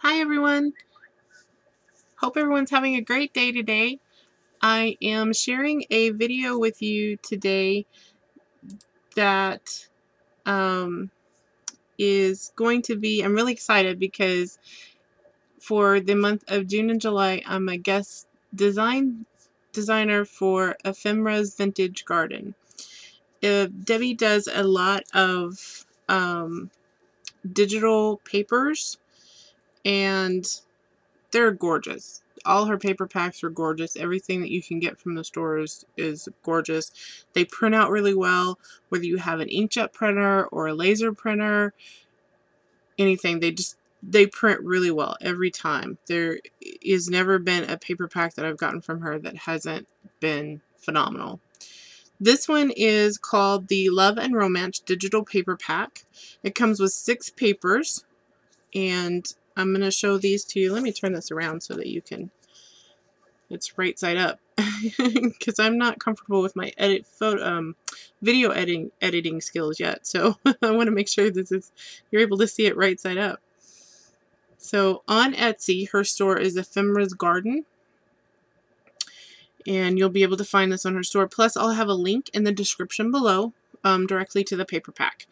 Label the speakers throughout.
Speaker 1: Hi everyone! Hope everyone's having a great day today. I am sharing a video with you today that is going to be, I'm really excited because for the month of June and July, I'm a guest designer for Ephemera's Vintage Garden. Debbie does a lot of digital papers, and they're gorgeous. All her paper packs are gorgeous. Everything that you can get from the stores is gorgeous. They print out really well, whether you have an inkjet printer or a laser printer, anything. They print really well every time. There has never been a paper pack that I've gotten from her that hasn't been phenomenal. This one is called the Love and Romance Digital Paper Pack. It comes with 6 papers, and I'm going to show these to you. Let me turn this around so that you can, it's right side up, because I'm not comfortable with my video editing skills yet, so I want to make sure you're able to see it right side up. So on Etsy, her store is Ephemera's Garden, and you'll be able to find this on her store. Plus, I'll have a link in the description below directly to the paper pack.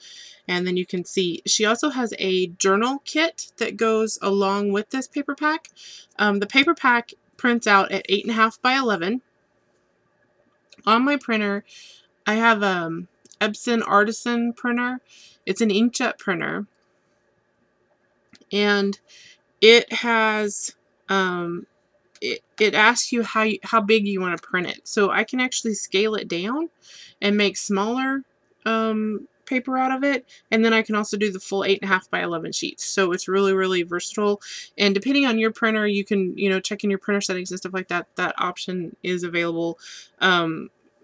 Speaker 1: And then you can see she also has a journal kit that goes along with this paper pack. The paper pack prints out at 8.5 by 11. On my printer, I have Epson Artisan printer. It's an inkjet printer, and it has it asks you how big you want to print it. So I can actually scale it down and make smaller paper out of it, and then I can also do the full 8.5 by 11 sheets. So it's really versatile, and depending on your printer, you can check in your printer settings and stuff like that. That option is available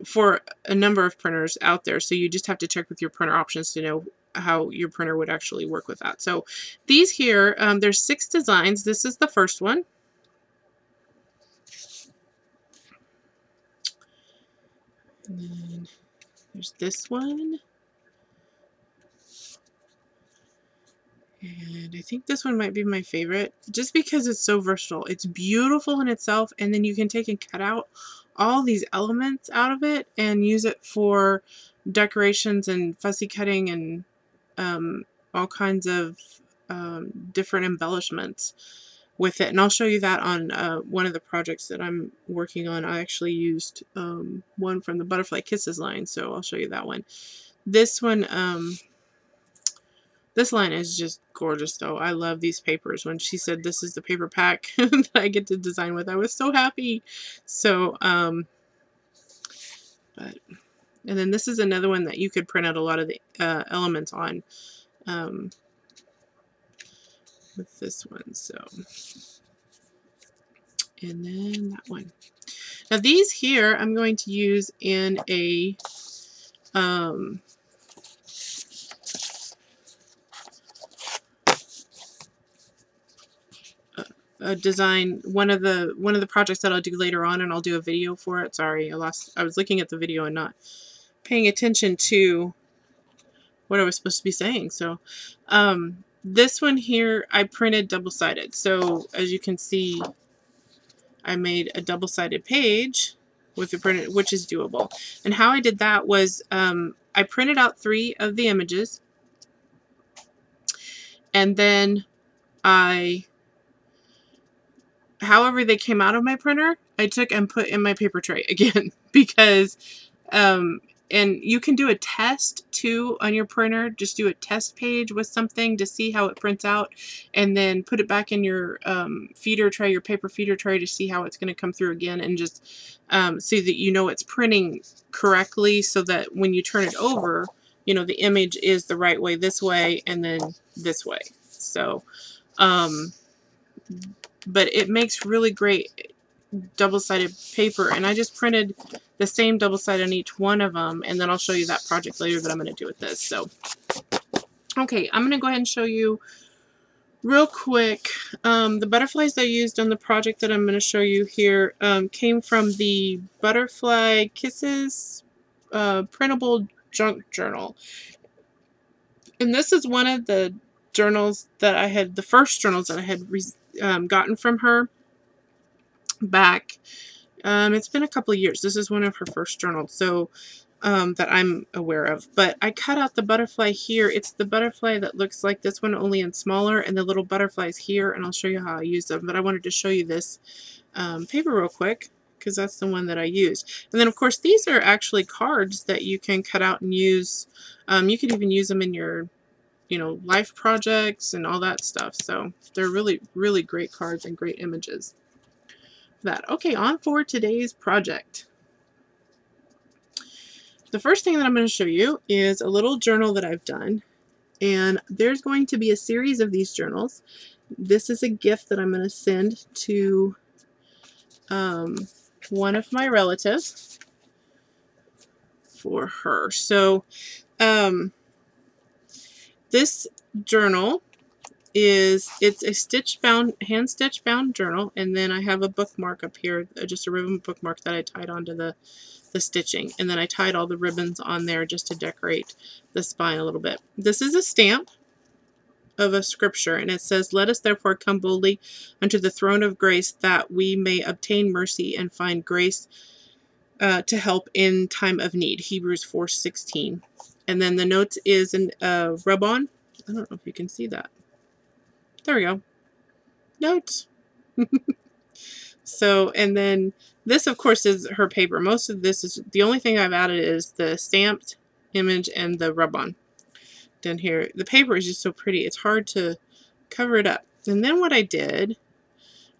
Speaker 1: for a number of printers out there, so you just have to check with your printer options to know how your printer would actually work with that. So these here, there's 6 designs. This is the first one. And then there's this one. And I think this one might be my favorite, just because it's so versatile. It's beautiful in itself, and then you can take and cut out all these elements out of it and use it for decorations and fussy cutting and all kinds of different embellishments with it. And I'll show you that on one of the projects that I'm working on. I actually used one from the Butterfly Kisses line, so I'll show you that one. This one, this line is just gorgeous, though. I love these papers. When she said this is the paper pack that I get to design with, I was so happy. So, and then this is another one that you could print out a lot of the elements on with this one. So, and then that one. Now these here I'm going to use in a design, one of the projects that I'll do later on, and I'll do a video for it. Sorry, I was looking at the video and not paying attention to what I was supposed to be saying. So this one here I printed double-sided. So as you can see, I made a double-sided page with the printed, which is doable. And how I did that was I printed out 3 of the images, and then however they came out of my printer, I took and put in my paper tray again, because and you can do a test too on your printer. Just do a test page with something to see how it prints out, and then put it back in your feeder tray, your paper feeder tray, to see how it's going to come through again, and just so that you know it's printing correctly, so that when you turn it over, the image is the right way, this way, and then this way. So but it makes really great double-sided paper, and I just printed the same double-sided on each one of them, and then I'll show you that project later that I'm going to do with this. So okay, I'm going to go ahead and show you real quick. The butterflies I used on the project that I'm going to show you here came from the Butterfly Kisses printable junk journal, and this is one of the journals that I had, the first journals that I had gotten from her back. It's been a couple of years. This is one of her first journals, so that I'm aware of. But I cut out the butterfly here. It's the butterfly that looks like this one, only in smaller, and the little butterflies here, and I'll show you how I use them. But I wanted to show you this paper real quick, because that's the one that I used. And then, of course, these are actually cards that you can cut out and use. You could even use them in your, you know, life projects and all that stuff. So they're really, really great cards and great images. That. Okay, on for today's project. The first thing that I'm going to show you is a little journal that I've done, and there's going to be a series of these journals. This is a gift that I'm going to send to one of my relatives for her. So this journal it's a stitch bound, hand stitch bound journal, and then I have a bookmark up here, just a ribbon bookmark that I tied onto the stitching, and then I tied all the ribbons on there just to decorate the spine a little bit. This is a stamp of a scripture, and it says, "Let us therefore come boldly unto the throne of grace, that we may obtain mercy and find grace to help in time of need." Hebrews 4:16. And then the notes is an rub-on. I don't know if you can see that. There we go. Notes. So, and then this, of course, is her paper. Most of this is, the only thing I've added is the stamped image and the rub-on. Down here, the paper is just so pretty. It's hard to cover it up. And then what I did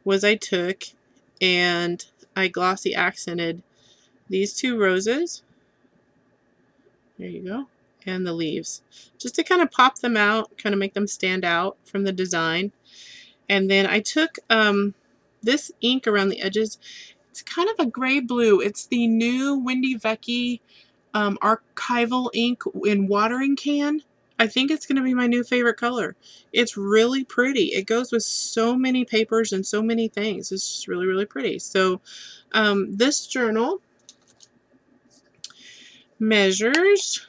Speaker 1: was I took and I glossy accented these two roses. There you go. And the leaves, just to kind of pop them out, kind of make them stand out from the design. And then I took this ink around the edges. It's kind of a gray blue. It's the new Wendy Vecchi archival ink in watering can. I think it's going to be my new favorite color. It's really pretty. It goes with so many papers and so many things. It's just really, really pretty. So this journal measures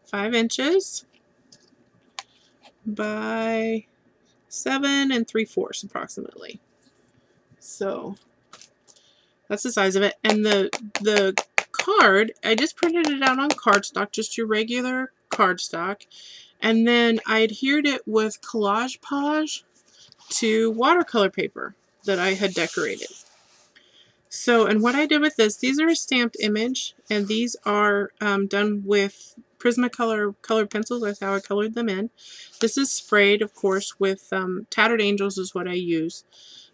Speaker 1: 5 inches by 7 3/4 approximately. So that's the size of it. And the card, I just printed it out on cardstock, just your regular cardstock, and then I adhered it with Collage Page to watercolor paper that I had decorated. So, and what I did with this, these are a stamped image, and these are done with Prismacolor colored pencils. That's how I colored them in. This is sprayed, of course, with Tattered Angels is what I use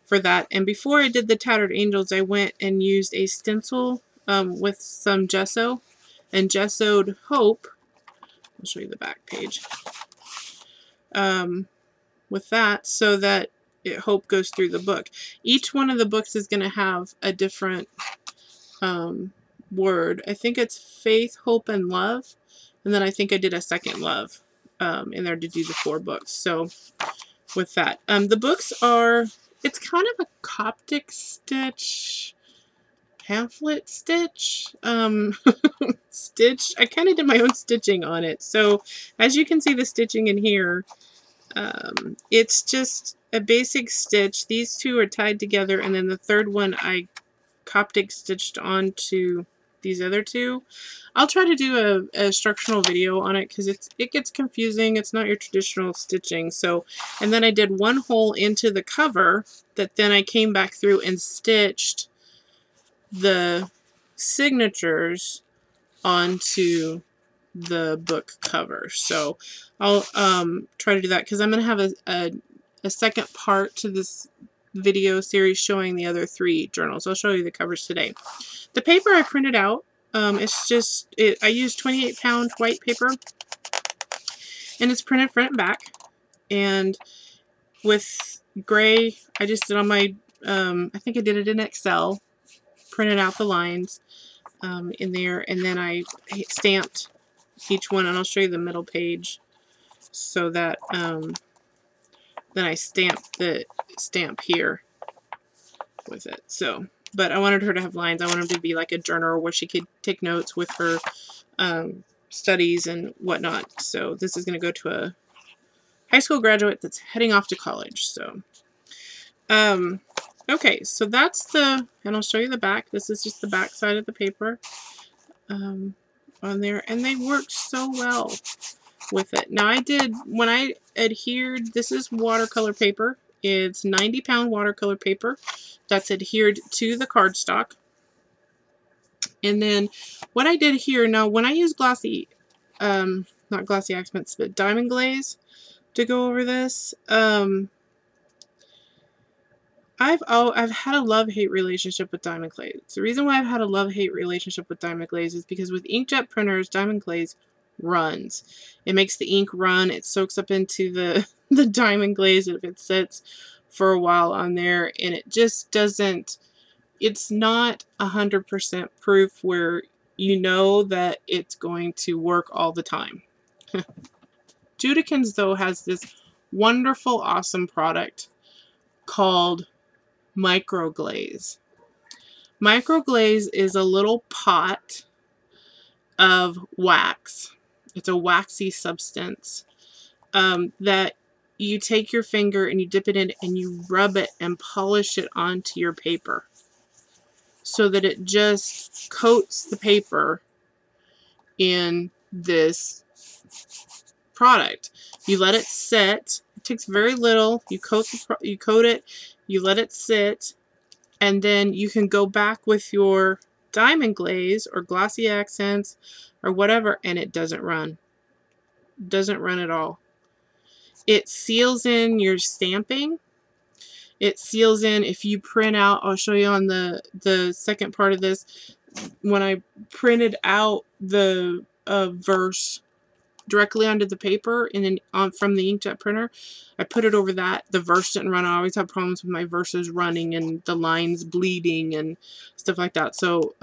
Speaker 1: for that. And before I did the Tattered Angels, I went and used a stencil with some gesso and gessoed Hope. I'll show you the back page. With that, so that Hope goes through the book. Each one of the books is going to have a different word. I think it's faith, hope, and love. And then I think I did a second love in there to do the 4 books. So with that, the books are, it's kind of a Coptic stitch, pamphlet stitch, stitch. I kind of did my own stitching on it. So as you can see the stitching in here, it's just a basic stitch. These two are tied together, and then the third one I Coptic stitched onto these other two. I'll try to do a instructional video on it because it gets confusing. It's not your traditional stitching. So, and then I did one hole into the cover that then I came back through and stitched the signatures onto the book cover. So I'll try to do that because I'm going to have a second part to this video series showing the other 3 journals. I'll show you the covers today. The paper I printed out, it's just, I used 28-pound white paper, and it's printed front and back, and with gray, I just did on my, I think I did it in Excel, printed out the lines in there, and then I stamped each one, and I'll show you the middle page, so that then I stamped the stamp here with it. So, but I wanted her to have lines. I wanted her to be like a journal where she could take notes with her studies and whatnot. So this is going to go to a high school graduate that's heading off to college. So, okay, so that's the, and I'll show you the back. This is just the back side of the paper on there, and they worked so well with it. Now I did, when I adhered, this is watercolor paper. It's 90-pound watercolor paper that's adhered to the cardstock. And then what I did here, now when I use glossy, not glossy accents, but diamond glaze to go over this, I've had a love-hate relationship with diamond glaze. The reason why I've had a love-hate relationship with diamond glaze is because with inkjet printers, diamond glaze runs. It makes the ink run. It soaks up into the diamond glaze if it sits for a while on there, and it just doesn't, it's not 100% proof where you know that it's going to work all the time. Judikins, though, has this wonderful, awesome product called microglaze. Microglaze is a little pot of wax. It's a waxy substance that you take your finger and you dip it in and you rub it and polish it onto your paper so that it just coats the paper in this product. You let it sit. It takes very little. You coat it. You let it sit, and then you can go back with your diamond glaze or glossy accents or whatever, and it doesn't run. It doesn't run at all. It seals in your stamping. It seals in if you print out. I'll show you on the second part of this. When I printed out the verse directly onto the paper and then from the inkjet printer, I put it over that. The verse didn't run. I always have problems with my verses running and the lines bleeding and stuff like that. So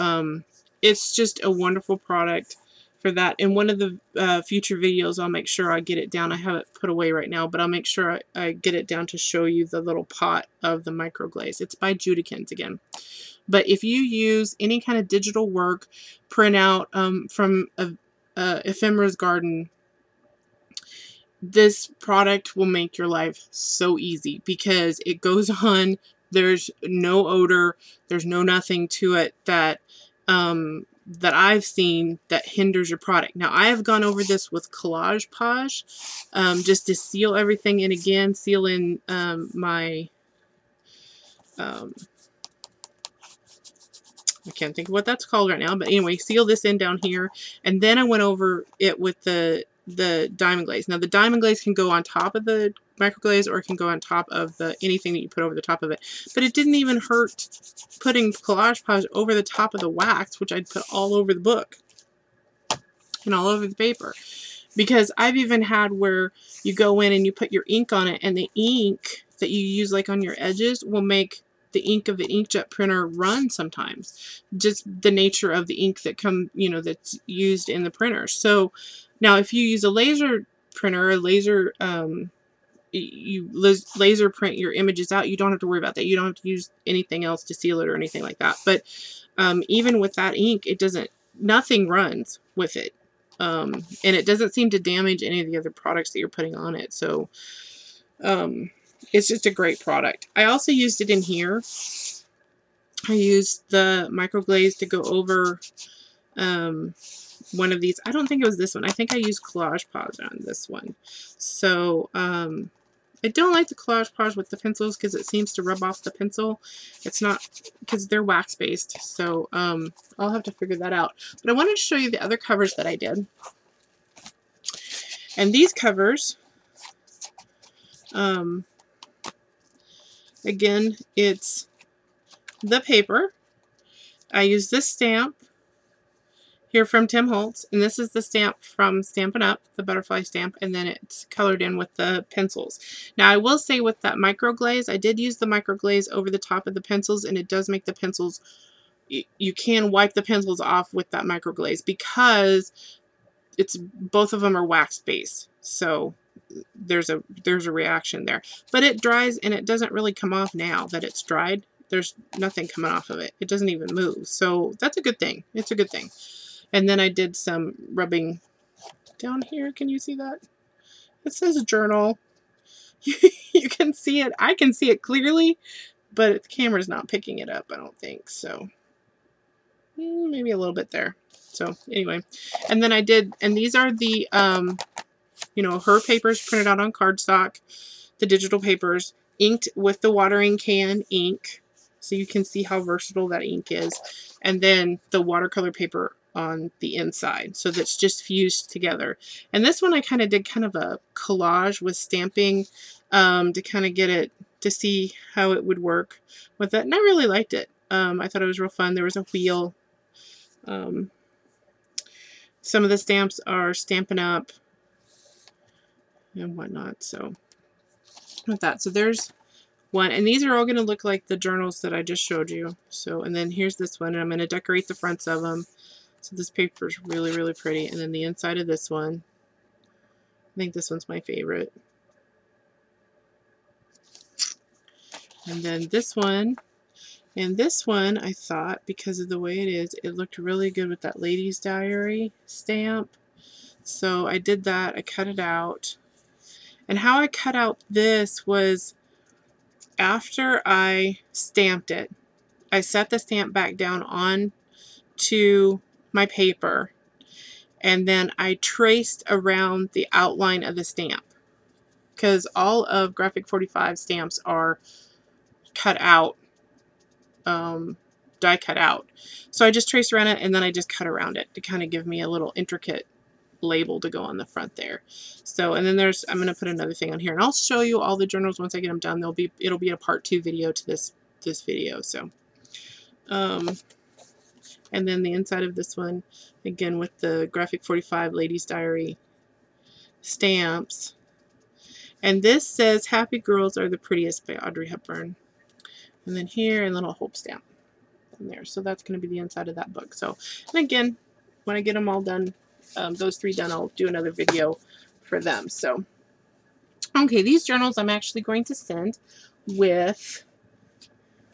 Speaker 1: it's just a wonderful product for that. In one of the future videos, I'll make sure I get it down. I have it put away right now, but I'll make sure I get it down to show you the little pot of the microglaze. It's by Judikins again. But if you use any kind of digital work, printout from Ephemera Garden, this product will make your life so easy because it goes on. There's no odor. There's no nothing to it that that I've seen that hinders your product. Now, I have gone over this with Collage Page just to seal everything in again, seal in my I can't think of what that's called right now, but anyway, seal this in down here, and then I went over it with the diamond glaze. Now, the diamond glaze can go on top of the microglaze, or it can go on top of anything that you put over the top of it. But it didn't even hurt putting Collage Page over the top of the wax, which I'd put all over the book and all over the paper. Because I've even had where you go in and you put your ink on it, and the ink that you use like on your edges will make the ink of the inkjet printer run sometimes. Just the nature of the ink that that's used in the printer. So now if you use a laser printer, a laser you laser print your images out, you don't have to worry about that. You don't have to use anything else to seal it or anything like that. But even with that ink, nothing runs with it. And it doesn't seem to damage any of the other products that you're putting on it. So it's just a great product. I also used it in here. I used the microglaze to go over one of these. I don't think it was this one. I think I used Collage Page on this one. So I don't like the Collage Page with the pencils because it seems to rub off the pencil. It's not, because they're wax based. So I'll have to figure that out. But I wanted to show you the other covers that I did. And these covers, again, it's the paper. I use this stamp here from Tim Holtz, and this is the stamp from Stampin' Up, the butterfly stamp, and then it's colored in with the pencils. Now, I will say with that microglaze, I did use the microglaze over the top of the pencils, and it does make the pencils, you can wipe the pencils off with that microglaze because both of them are wax based. So there's a reaction there. But it dries and it doesn't really come off now that it's dried. There's nothing coming off of it. It doesn't even move. So that's a good thing. It's a good thing. And then I did some rubbing down here. Can you see that? It says journal. You can see it. I can see it clearly, but the camera's not picking it up, I don't think. So maybe a little bit there. So anyway, and then I did, and these are the, you know, her papers printed out on cardstock, the digital papers, inked with the watering can ink, so you can see how versatile that ink is, and then the watercolor paper on the inside, so that's just fused together. And this one I kind of did kind of a collage with stamping to kind of get it, to see how it would work with it, and I really liked it. I thought it was real fun. There was a wheel. Some of the stamps are Stampin' Up! And whatnot, so with that. So there's one, and these are all going to look like the journals that I just showed you. So, and then here's this one, and I'm going to decorate the fronts of them. So this paper is really, really pretty. And then the inside of this one, I think this one's my favorite. And then this one, and this one I thought, because of the way it is, it looked really good with that lady's diary stamp. So I did that. I cut it out. And how I cut out this was, after I stamped it, I set the stamp back down on to my paper, and then I traced around the outline of the stamp, because all of Graphic 45 stamps are cut out, die cut out. So I just traced around it, and then I just cut around it to kind of give me a little intricate label to go on the front there. So, and then there's, I'm going to put another thing on here, and I'll show you all the journals once I get them done. It'll be a part 2 video to this video. So and then the inside of this one, again with the Graphic 45 Ladies Diary stamps, and this says Happy Girls Are the Prettiest by Audrey Hepburn, and then here a little hope stamp in there. So that's going to be the inside of that book. So, and again, when I get them all done, those 3 done, I'll do another video for them. So, okay, these journals I'm actually going to send with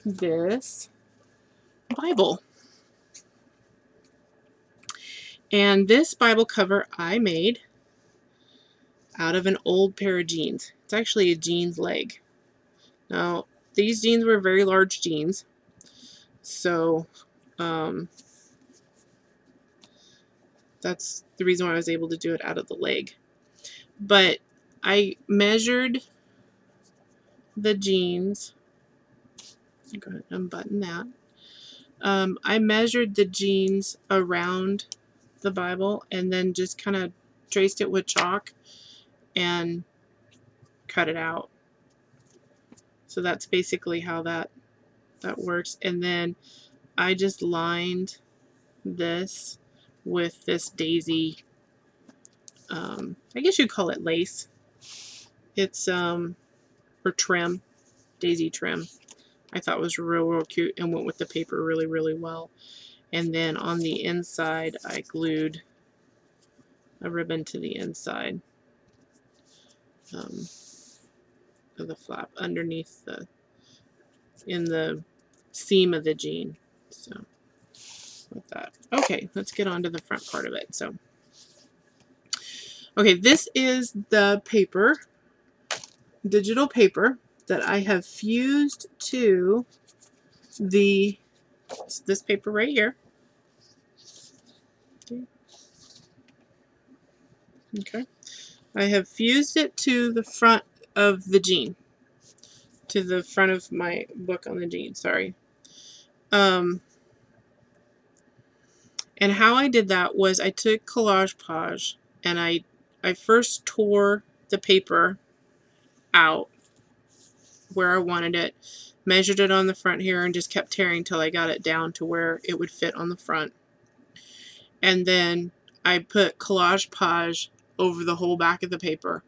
Speaker 1: this Bible. And this Bible cover I made out of an old pair of jeans. It's actually a jeans leg. Now, these jeans were very large jeans. So, that's the reason why I was able to do it out of the leg. But I measured the jeans. Go ahead and unbutton that. I measured the jeans around the Bible, and then just kind of traced it with chalk and cut it out. So that's basically how that works. And then I just lined this with this daisy, I guess you'd call it lace. It's or trim, daisy trim. I thought was real cute and went with the paper really, really well. And then on the inside, I glued a ribbon to the inside of the flap underneath in the seam of the jean. So with that. Okay, let's get on to the front part of it. So, okay, this is the paper, digital paper, that I have fused to this paper right here. Okay. I have fused it to the front of the jean, to the front of my book on the jean, sorry. And how I did that was I took Collage Page, and I first tore the paper out where I wanted it, measured it on the front here, and just kept tearing till I got it down to where it would fit on the front. And then I put Collage Page over the whole back of the paper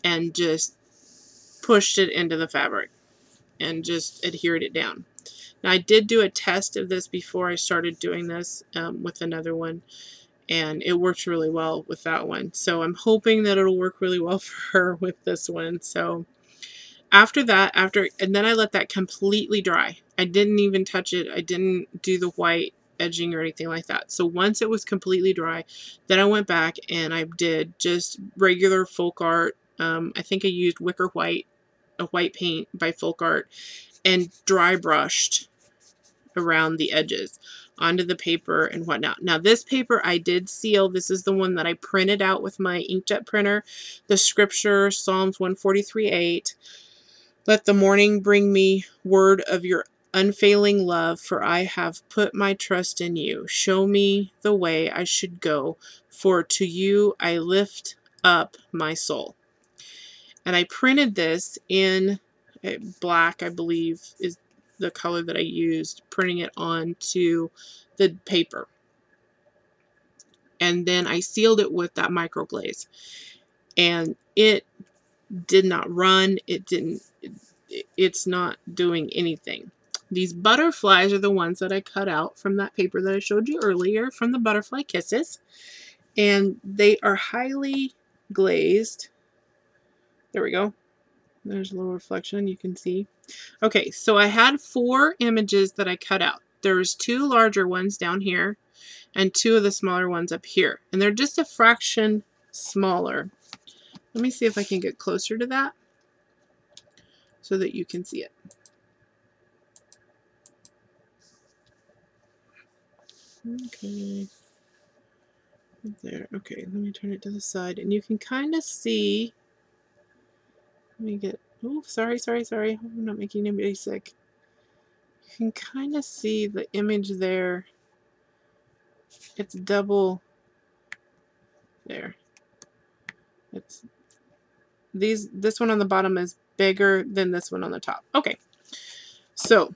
Speaker 1: and just pushed it into the fabric and just adhered it down. Now, I did do a test of this before I started doing this with another one, and it worked really well with that one. So I'm hoping that it'll work really well for her with this one. So after that, and then I let that completely dry. I didn't even touch it. I didn't do the white edging or anything like that. So once it was completely dry, then I went back and I did just regular folk art. I think I used wicker white, a white paint by folk art, and dry brushed around the edges onto the paper and whatnot. Now this paper I did seal. This is the one that I printed out with my inkjet printer. The scripture, Psalms 143:8. Let the morning bring me word of your unfailing love, for I have put my trust in you. Show me the way I should go, for to you I lift up my soul. And I printed this in black, I believe, is the color that I used, printing it onto the paper. And then I sealed it with that microglaze. And it did not run. It's not doing anything. These butterflies are the ones that I cut out from that paper that I showed you earlier from the Butterfly Kisses. And they are highly glazed. There we go. There's a little reflection you can see. Okay, so I had 4 images that I cut out. There's 2 larger ones down here and 2 of the smaller ones up here. And they're just a fraction smaller. Let me see if I can get closer to that so that you can see it. Okay. There. Okay, let me turn it to the side and you can kind of see. Let me get, oh, sorry. I'm not making anybody sick. You can kind of see the image there. It's double there. It's this one on the bottom is bigger than this one on the top. Okay. So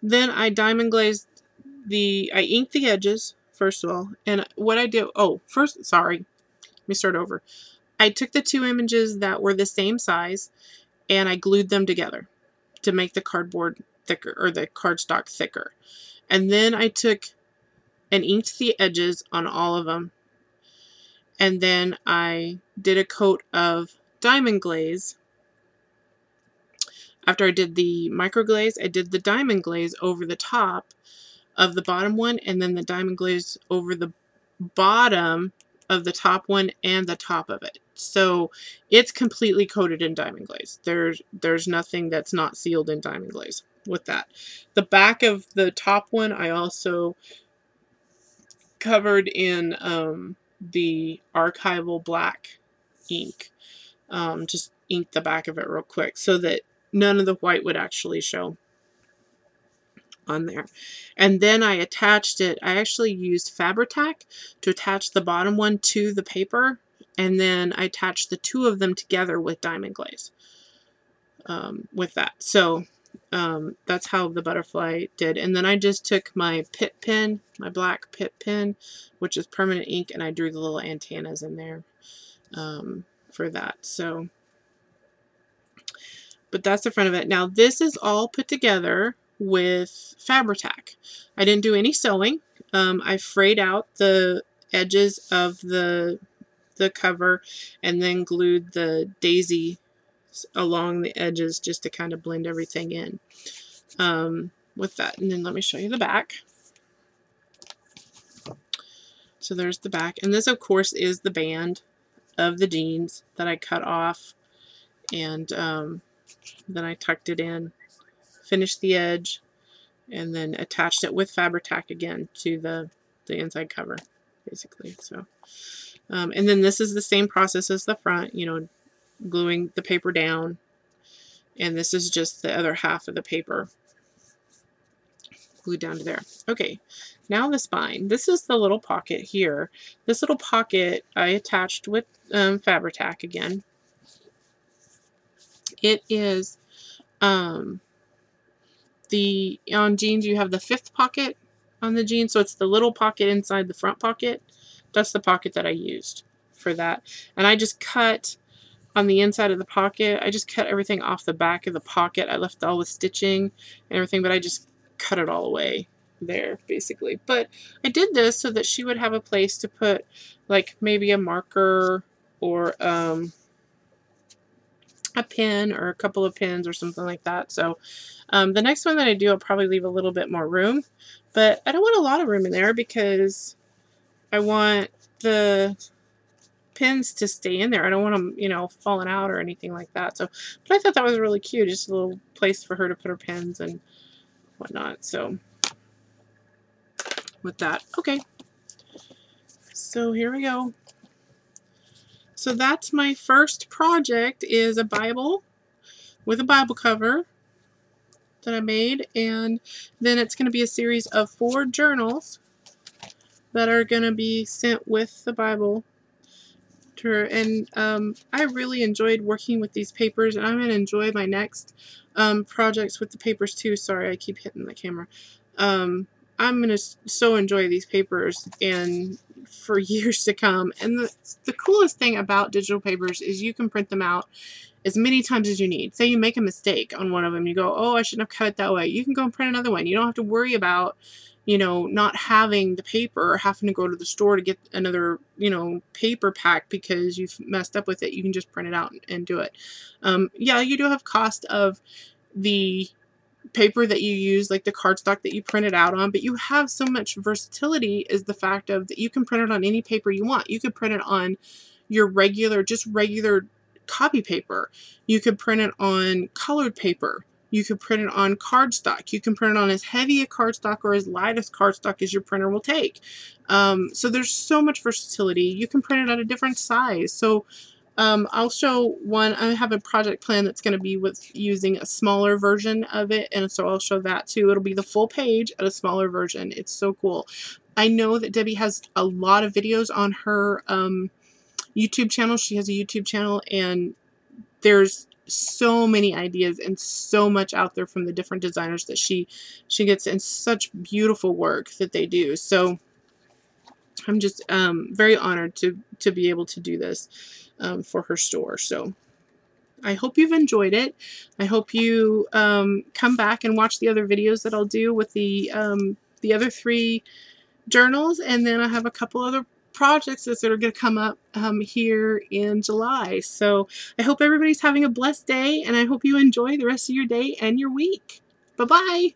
Speaker 1: then I diamond glazed I inked the edges first of all. And what I did, sorry. Let me start over. I took the 2 images that were the same size and I glued them together to make the cardboard thicker, or the cardstock thicker. And then I took and inked the edges on all of them. And then I did a coat of diamond glaze. After I did the microglaze, I did the diamond glaze over the top of the bottom one, and then the diamond glaze over the bottom of the top one and the top of it. So it's completely coated in diamond glaze. There's nothing that's not sealed in diamond glaze with that. The back of the top one I also covered in the archival black ink. Just inked the back of it real quick so that none of the white would actually show on there. And then I attached it. I actually used Fabri-Tac to attach the bottom one to the paper, and then I attached the 2 of them together with diamond glaze with that. So that's how the butterfly did. And then I just took my Pitt pen, my black Pitt pen, which is permanent ink, and I drew the little antennas in there for that. So, but that's the front of it. Now this is all put together with Fabri-Tac. I didn't do any sewing. I frayed out the edges of the cover and then glued the daisy along the edges just to kind of blend everything in with that. And then let me show you the back. So there's the back, and this of course is the band of the jeans that I cut off, and then I tucked it in, finished the edge, and then attached it with Fabri-Tac again to the inside cover, basically. So and then this is the same process as the front, you know, gluing the paper down, and this is just the other half of the paper glued down to there. Okay, now the spine. This is the little pocket here. This little pocket I attached with Fabri-Tac again. It is on jeans you have the 5th pocket on the jeans, so it's the little pocket inside the front pocket. That's the pocket that I used for that. And I just cut on the inside of the pocket. I just cut everything off the back of the pocket. I left all the stitching and everything, but I just cut it all away there, basically. But I did this so that she would have a place to put, like, maybe a marker or a pin or a couple of pins or something like that. So the next one that I do, I'll probably leave a little bit more room, but I don't want a lot of room in there because I want the pins to stay in there. I don't want them, you know, falling out or anything like that. So, but I thought that was really cute. Just a little place for her to put her pins and whatnot. So with that, okay. So here we go. So that's my first project, is a Bible with a Bible cover that I made, and then it's going to be a series of 4 journals that are going to be sent with the Bible to her. And I really enjoyed working with these papers, and I'm going to enjoy my next projects with the papers too. Sorry, I keep hitting the camera. I'm going to so enjoy these papers and for years to come. And the coolest thing about digital papers is you can print them out as many times as you need. Say you make a mistake on one of them, you go, oh, I shouldn't have cut it that way. You can go and print another one. You don't have to worry about, you know, not having the paper or having to go to the store to get another, you know, paper pack because you've messed up with it. You can just print it out and do it. Yeah, you do have cost of the paper that you use, like the cardstock that you print it out on, but you have so much versatility, is the fact of that you can print it on any paper you want. You could print it on your regular, just regular copy paper. You could print it on colored paper. You could print it on cardstock. You can print it on as heavy a cardstock or as light as cardstock as your printer will take. So there's so much versatility. You can print it at a different size. So I'll show one. I have a project plan that's going to be with using a smaller version of it, and so I'll show that too. It'll be the full page at a smaller version. It's so cool. I know that Debbie has a lot of videos on her YouTube channel. She has a YouTube channel, and there's so many ideas and so much out there from the different designers that she gets, and such beautiful work that they do. So I'm just very honored to be able to do this for her store. So I hope you've enjoyed it. I hope you come back and watch the other videos that I'll do with the other 3 journals, and then I have a couple other projects that are going to come up here in July. So I hope everybody's having a blessed day, and I hope you enjoy the rest of your day and your week. Bye-bye.